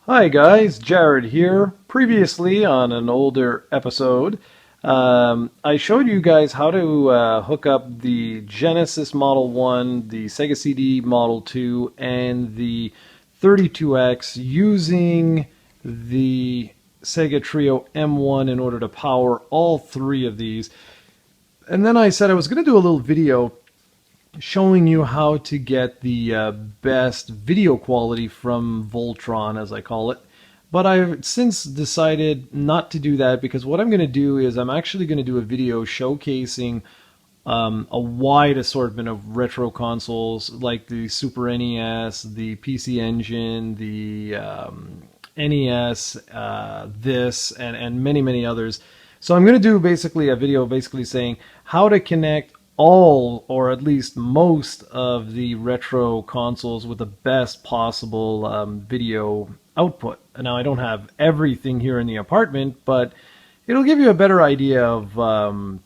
Hi guys, Jared here. Previously on an older episode, I showed you guys how to hook up the Genesis Model 1, the Sega CD Model 2, and the 32X using the Sega Trio M1 in order to power all three of these. And then I said I was going to do a little video showing you how to get the best video quality from Voltron, as I call it. But I've since decided not to do that, because what I'm going to do is I'm actually going to do a video showcasing a wide assortment of retro consoles like the Super NES, the PC Engine, the NES, this, and many, many others. So I'm going to do basically a video basically saying how to connect all, or at least most, of the retro consoles with the best possible video output. Now, I don't have everything here in the apartment, but it'll give you a better idea of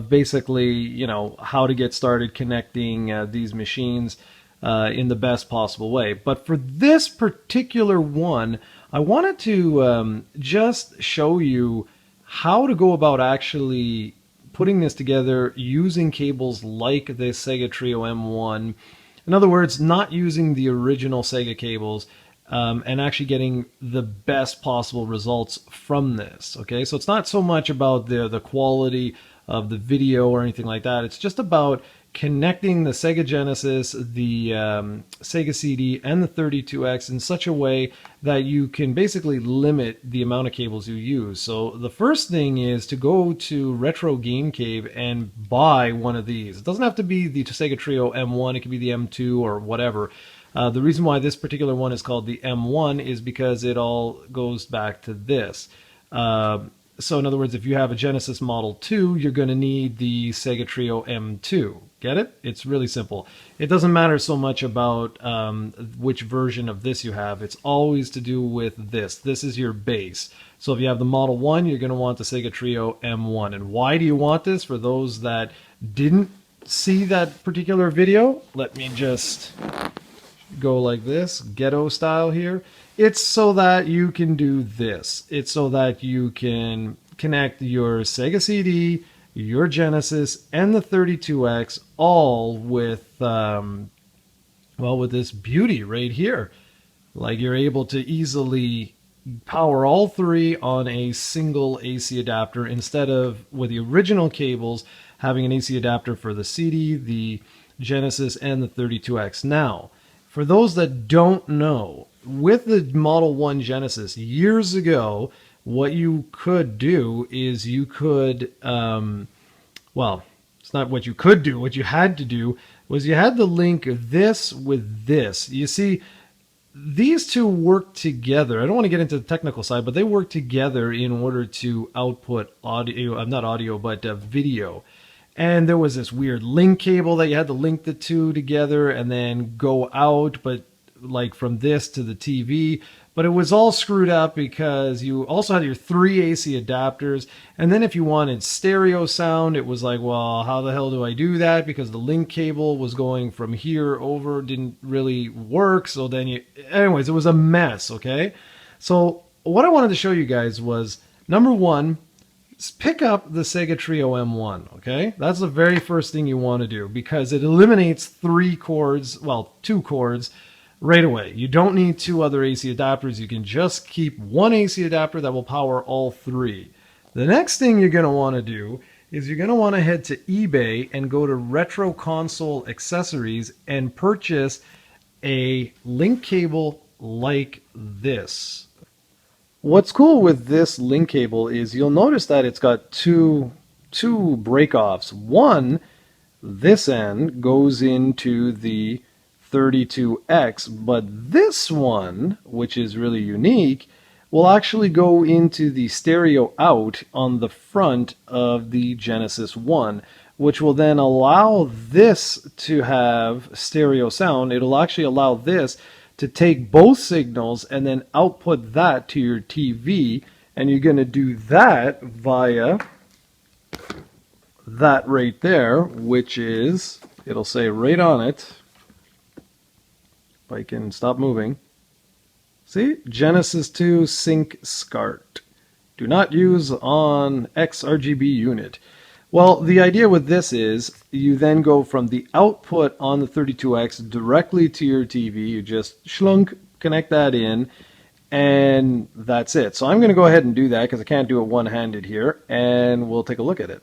basically, you know, how to get started connecting these machines in the best possible way. But for this particular one, I wanted to just show you how to go about actually putting this together using cables like the Sega Trio M1. In other words, not using the original Sega cables, and actually getting the best possible results from this. Okay, so it's not so much about the quality of the video or anything like that. It's just about connecting the Sega Genesis, the Sega CD, and the 32X in such a way that you can basically limit the amount of cables you use. So the first thing is to go to Retro Game Cave and buy one of these. It doesn't have to be the Sega Trio M1, it could be the M2 or whatever. The reason why this particular one is called the M1 is because it all goes back to this. So in other words, if you have a Genesis Model 2, you're going to need the Sega Trio M2. Get it? It's really simple. It doesn't matter so much about which version of this you have. It's always to do with this. This is your base. So if you have the Model 1, you're going to want the Sega Trio M1. And why do you want this? For those that didn't see that particular video, let me just go like this, ghetto style here. It's so that you can do this. It's so that you can connect your Sega CD, your Genesis, and the 32X all with, well, with this beauty right here. Like, you're able to easily power all three on a single AC adapter instead of, with the original cables, having an AC adapter for the CD, the Genesis, and the 32X. Now, for those that don't know, with the Model 1 Genesis, years ago, what you could do is you could, well, it's not what you could do, what you had to do was you had to link this with this. You see, these two work together. I don't want to get into the technical side, but they work together in order to output audio, not audio, but video. And there was this weird link cable that you had to link the two together and then go out, but like from this to the TV. But it was all screwed up because you also had your 3 AC adapters. And then if you wanted stereo sound, it was like, well, how the hell do I do that? Because the link cable was going from here over, didn't really work. So then anyways, it was a mess, okay? So what I wanted to show you guys was, number one, pick up the Sega Trio M1, okay? That's the very first thing you want to do because it eliminates 3 cords, well, 2 cords right away. You don't need 2 other AC adapters. You can just keep 1 AC adapter that will power all 3. The next thing you're going to want to do is you're going to want to head to eBay and go to Retro Console Accessories and purchase a link cable like this. What's cool with this link cable is you'll notice that it's got two break-offs. One, this end goes into the 32X, but this one, which is really unique, will actually go into the stereo out on the front of the Genesis 1, which will then allow this to have stereo sound. It'll actually allow this to take both signals and then output that to your TV, And you're going to do that via that right there, which is, it'll say right on it, if I can stop moving, see, Genesis 2 Sync SCART. Do not use on XRGB unit. Well, the idea with this is you then go from the output on the 32X directly to your TV. You just schlunk, connect that in, and that's it. So I'm going to go ahead and do that because I can't do it one-handed here, and we'll take a look at it.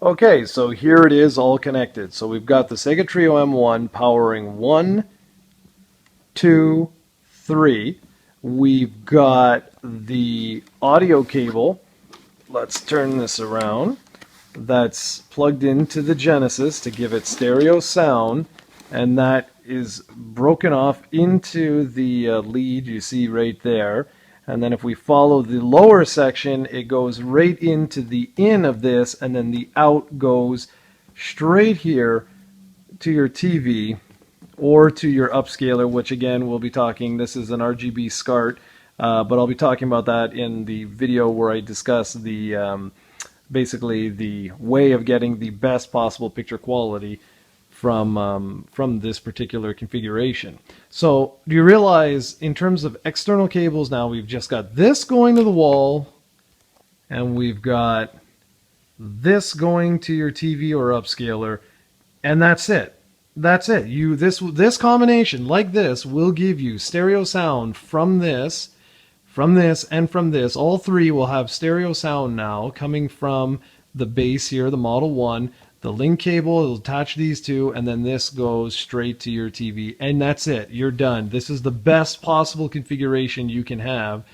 Okay, so here it is all connected. So we've got the Sega Trio M1 powering 1, 2, 3. We've got the audio cable. Let's turn this around. That's plugged into the Genesis to give it stereo sound, and that is broken off into the lead you see right there. And then if we follow the lower section, it goes right into the in of this, and then the out goes straight here to your TV or to your upscaler, which again we'll be talking, this is an RGB SCART, but I'll be talking about that in the video where I discuss the basically the way of getting the best possible picture quality from this particular configuration. So do you realize in terms of external cables now, we've just got this going to the wall, and we've got this going to your TV or upscaler, and that's it. That's it. This combination like this will give you stereo sound from this, and from this. All three will have stereo sound now coming from the base here, the Model 1. The link cable will attach these two, and then this goes straight to your TV, and that's it. You're done. This is the best possible configuration you can have,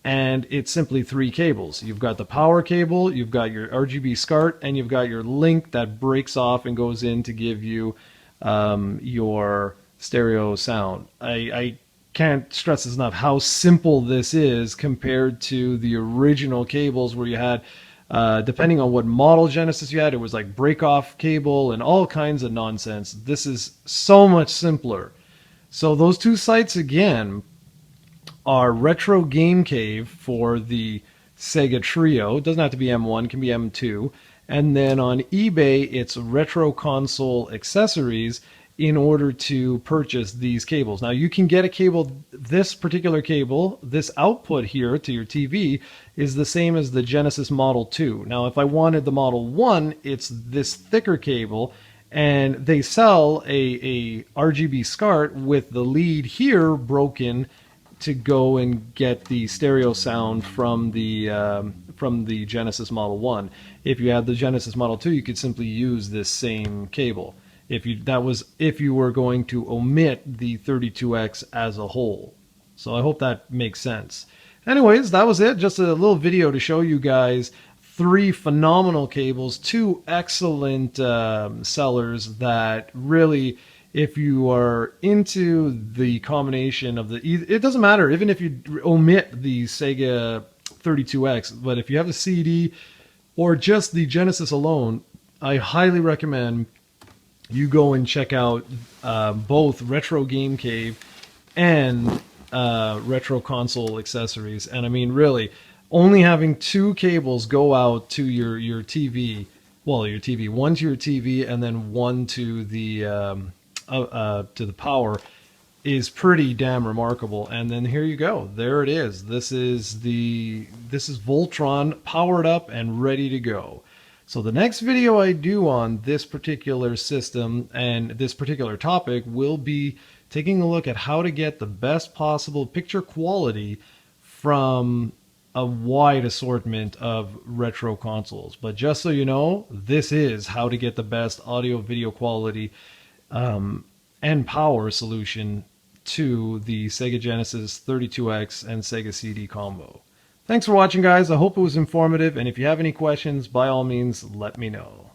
and it's simply 3 cables. You've got the power cable, you've got your RGB SCART, and you've got your link that breaks off and goes in to give you your stereo sound. I can't stress this enough how simple this is compared to the original cables where you had, depending on what model Genesis you had, it was like break-off cable and all kinds of nonsense. This is so much simpler. So those two sites again are Retro Game Cave for the Sega Trio. It doesn't have to be M1, it can be M2. And then on eBay, it's Retro Console Accessories in order to purchase these cables. Now you can get a cable, this particular cable, this output here to your TV is the same as the Genesis Model 2. Now if I wanted the Model 1, it's this thicker cable, and they sell a RGB SCART with the lead here broken to go and get the stereo sound from the Genesis Model 1. If you had the Genesis Model 2, you could simply use this same cable. If you were going to omit the 32X as a whole. So I hope that makes sense. Anyways, that was it. Just a little video to show you guys 3 phenomenal cables, 2 excellent sellers that really, if you are into the combination of it doesn't matter, even if you omit the Sega 32X, but if you have a CD or just the Genesis alone, I highly recommend you go and check out both Retro Game Cave and Retro Console Accessories. And I mean, really, only having 2 cables go out to your TV, well, your TV, one to your TV and then one to the power, is pretty damn remarkable. And then here you go, there it is. This is Voltron powered up and ready to go. So the next video I do on this particular system and this particular topic will be taking a look at how to get the best possible picture quality from a wide assortment of retro consoles. But just so you know, this is how to get the best audio video quality and power solution to the Sega Genesis 32X and Sega CD combo. Thanks for watching, guys. I hope it was informative, and if you have any questions, by all means, let me know.